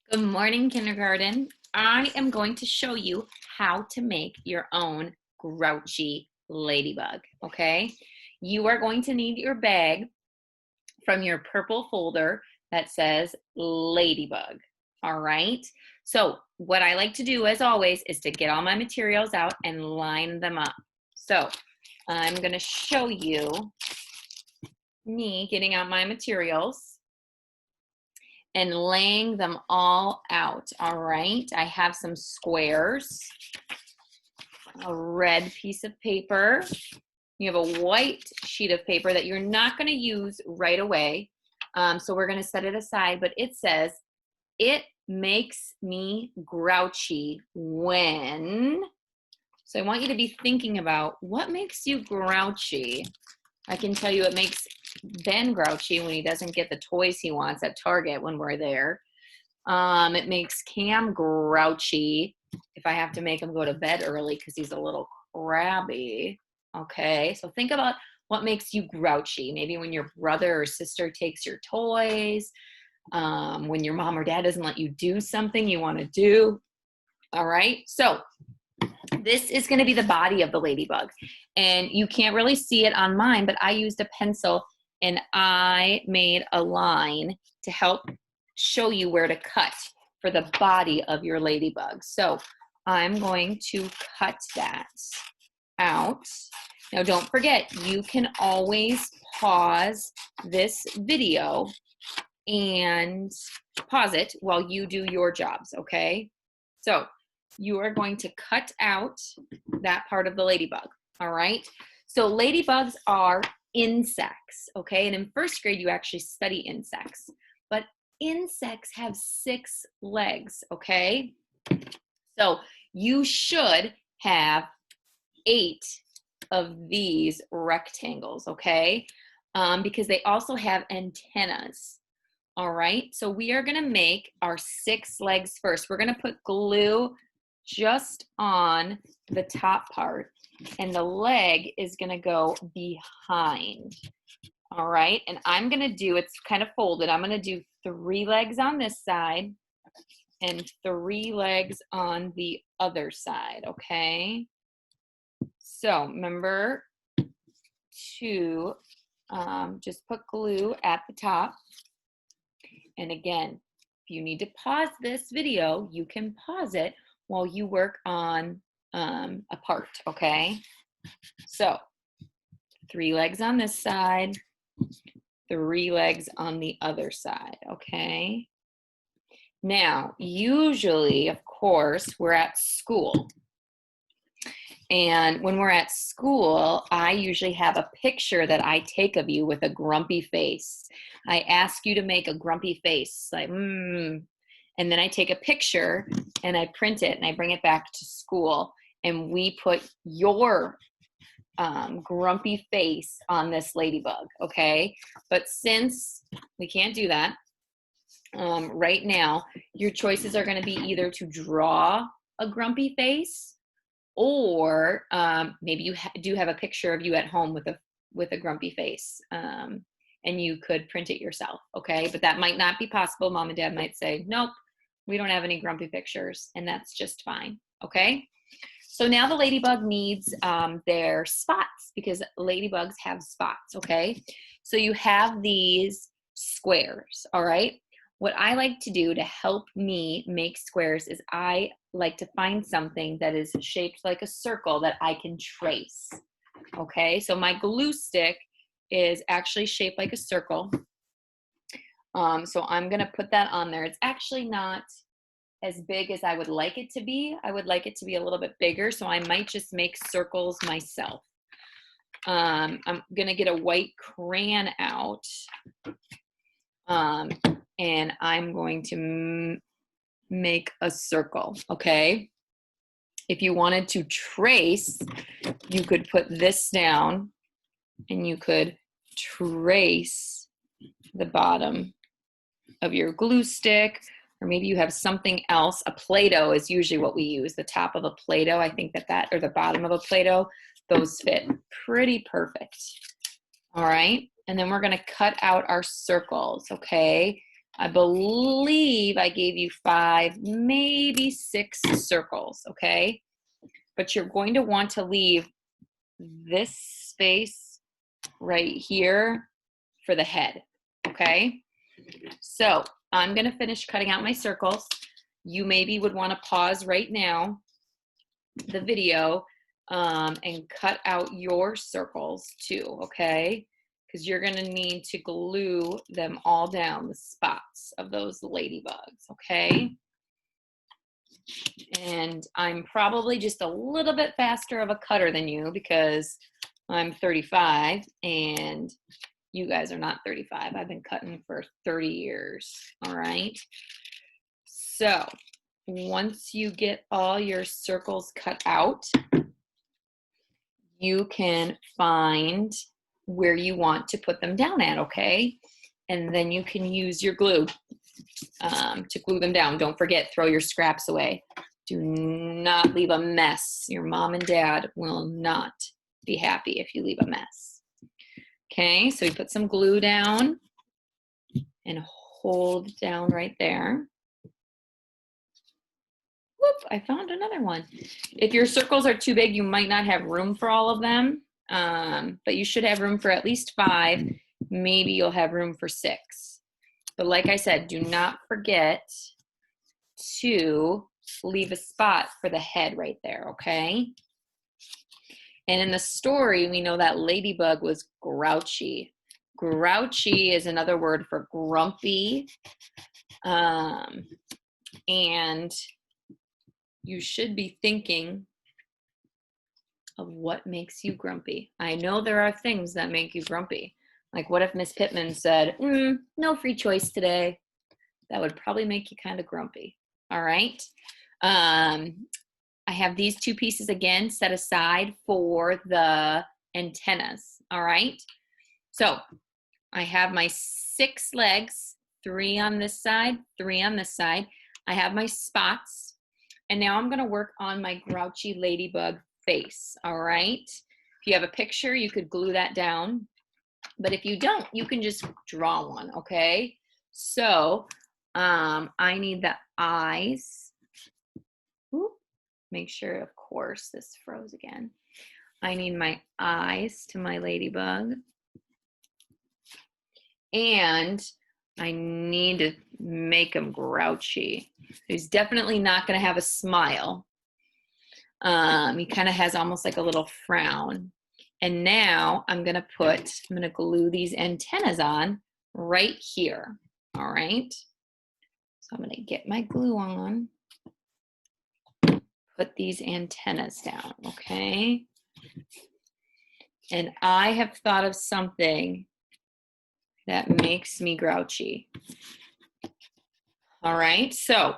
Good morning, kindergarten. I am going to show you how to make your own Grouchy Ladybug, okay? You are going to need your bag from your purple folder that says Ladybug, all right? So what I like to do, as always, is to get all my materials out and line them up. So I'm gonna show you me getting out my materials and laying them all out, all right? I have some squares, a red piece of paper. You have a white sheet of paper that you're not gonna use right away. So we're gonna set it aside, but it says, it makes me grouchy when. So I want you to be thinking about what makes you grouchy. I can tell you it makes Ben grouchy when he doesn't get the toys he wants at Target when we're there. It makes Cam grouchy if I have to make him go to bed early because he's a little crabby. Okay, so think about what makes you grouchy. Maybe when your brother or sister takes your toys, when your mom or dad doesn't let you do something you want to do. All right, so this is going to be the body of the ladybug, and you can't really see it on mine, but I used a pencil and I made a line to help show you where to cut for the body of your ladybug. So I'm going to cut that out. Now don't forget, you can always pause this video and pause it while you do your jobs, okay? So you are going to cut out that part of the ladybug, all right? So ladybugs are insects, okay? And in first grade, you actually study insects, but insects have 6 legs, okay? So you should have 8 of these rectangles, okay? Because they also have antennas. All right, so we are gonna make our 6 legs first. We're gonna put glue just on the top part, and the leg is gonna go behind. All right, and I'm gonna do, it's kind of folded, I'm gonna do 3 legs on this side and 3 legs on the other side, okay? So remember to just put glue at the top. And again, if you need to pause this video, you can pause it while you work on a part, okay? So 3 legs on this side, 3 legs on the other side, okay? Now, usually, of course, we're at school. And when we're at school, I usually have a picture that I take of you with a grumpy face. I ask you to make a grumpy face, like, and then I take a picture and I print it and I bring it back to school, and we put your grumpy face on this ladybug, okay? But since we can't do that right now, your choices are gonna be either to draw a grumpy face, or maybe you do have a picture of you at home with a grumpy face, and you could print it yourself, okay? But that might not be possible. Mom and Dad might say, nope, we don't have any grumpy pictures, and that's just fine, okay? So now the ladybug needs their spots, because ladybugs have spots, okay? So you have these squares, all right? What I like to do to help me make squares is I like to find something that is shaped like a circle that I can trace, okay? So my glue stick is actually shaped like a circle. So I'm gonna put that on there. It's actually not as big as I would like it to be. I would like it to be a little bit bigger, so I might just make circles myself. I'm gonna get a white crayon out, and I'm going to make a circle, okay? If you wanted to trace, you could put this down and you could trace the bottom of your glue stick, or maybe you have something else. A Play-Doh is usually what we use, the top of a Play-Doh. I think that, or the bottom of a Play-Doh, those fit pretty perfect. All right, and then we're gonna cut out our circles, okay? I believe I gave you 5, maybe 6 circles, okay? But you're going to want to leave this space right here for the head, okay? So I'm gonna finish cutting out my circles. You maybe would wanna pause right now, the video, and cut out your circles too, okay? Because you're gonna need to glue them all down, the spots of those ladybugs, okay? And I'm probably just a little bit faster of a cutter than you because I'm 35 and you guys are not 35. I've been cutting for 30 years, all right? So once you get all your circles cut out, you can find where you want to put them down at, okay? And then you can use your glue to glue them down. Don't forget, throw your scraps away. Do not leave a mess. Your mom and dad will not be happy if you leave a mess. Okay, so we put some glue down and hold down right there. Whoop, I found another one. If your circles are too big, you might not have room for all of them, but you should have room for at least 5. Maybe you'll have room for 6. But like I said, do not forget to leave a spot for the head right there, okay? And in the story, we know that Ladybug was grouchy. Grouchy is another word for grumpy. And you should be thinking of what makes you grumpy. I know there are things that make you grumpy. Like what if Miss Pittman said, no free choice today? That would probably make you kind of grumpy. All right. I have these 2 pieces again set aside for the antennas. All right. So I have my 6 legs, 3 on this side, 3 on this side. I have my spots. And now I'm going to work on my grouchy ladybug face. All right. If you have a picture, you could glue that down. But if you don't, you can just draw one. Okay. So I need the eyes. Ooh, make sure, of course, this froze again. I need my eyes to my ladybug. And I need to make him grouchy. He's definitely not going to have a smile. He kind of has almost like a little frown. And now I'm going to glue these antennas on right here. All right. So I'm going to get my glue on, put these antennas down, okay? And I have thought of something that makes me grouchy. All right, so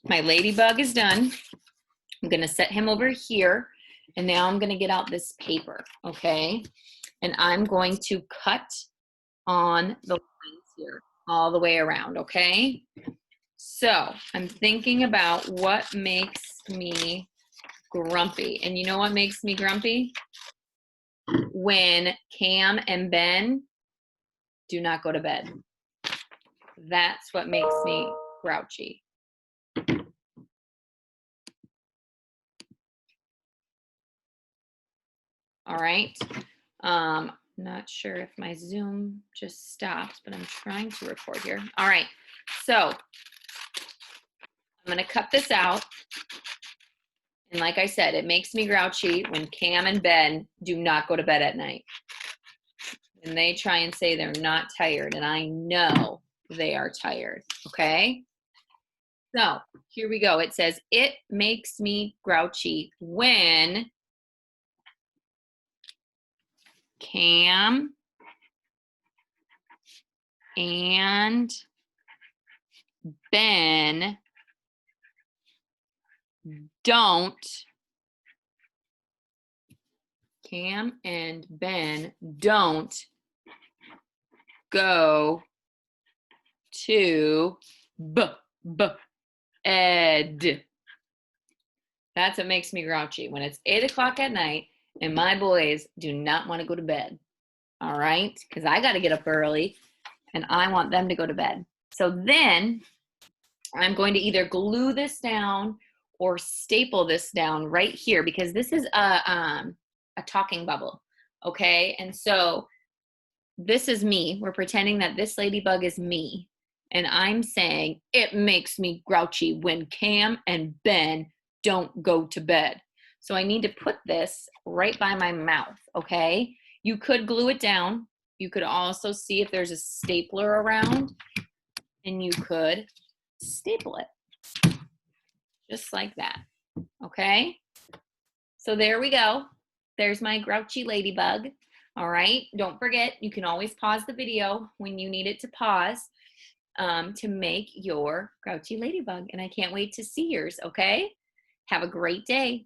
my ladybug is done. I'm gonna set him over here, and now I'm gonna get out this paper, okay? And I'm going to cut on the lines here all the way around, okay? So I'm thinking about what makes me grumpy. And you know what makes me grumpy? When Cam and Ben do not go to bed. That's what makes me grouchy. All right. Not sure if my Zoom just stopped, but I'm trying to record here. All right. So I'm going to cut this out. And like I said, it makes me grouchy when Cam and Ben do not go to bed at night. And they try and say they're not tired, and I know they are tired, okay? So here we go. It says, it makes me grouchy when Cam and Ben don't go to bed. That's what makes me grouchy, when it's 8 o'clock at night and my boys do not want to go to bed. All right, because I got to get up early and I want them to go to bed. So then I'm going to either glue this down or staple this down right here because this is a talking bubble, okay? And so this is me. We're pretending that this ladybug is me. And I'm saying, it makes me grouchy when Cam and Ben don't go to bed. So I need to put this right by my mouth, okay? You could glue it down. You could also see if there's a stapler around, and you could staple it just like that, okay? So there we go. There's my grouchy ladybug. All right, don't forget, you can always pause the video when you need it to pause to make your grouchy ladybug. And I can't wait to see yours, okay? Have a great day.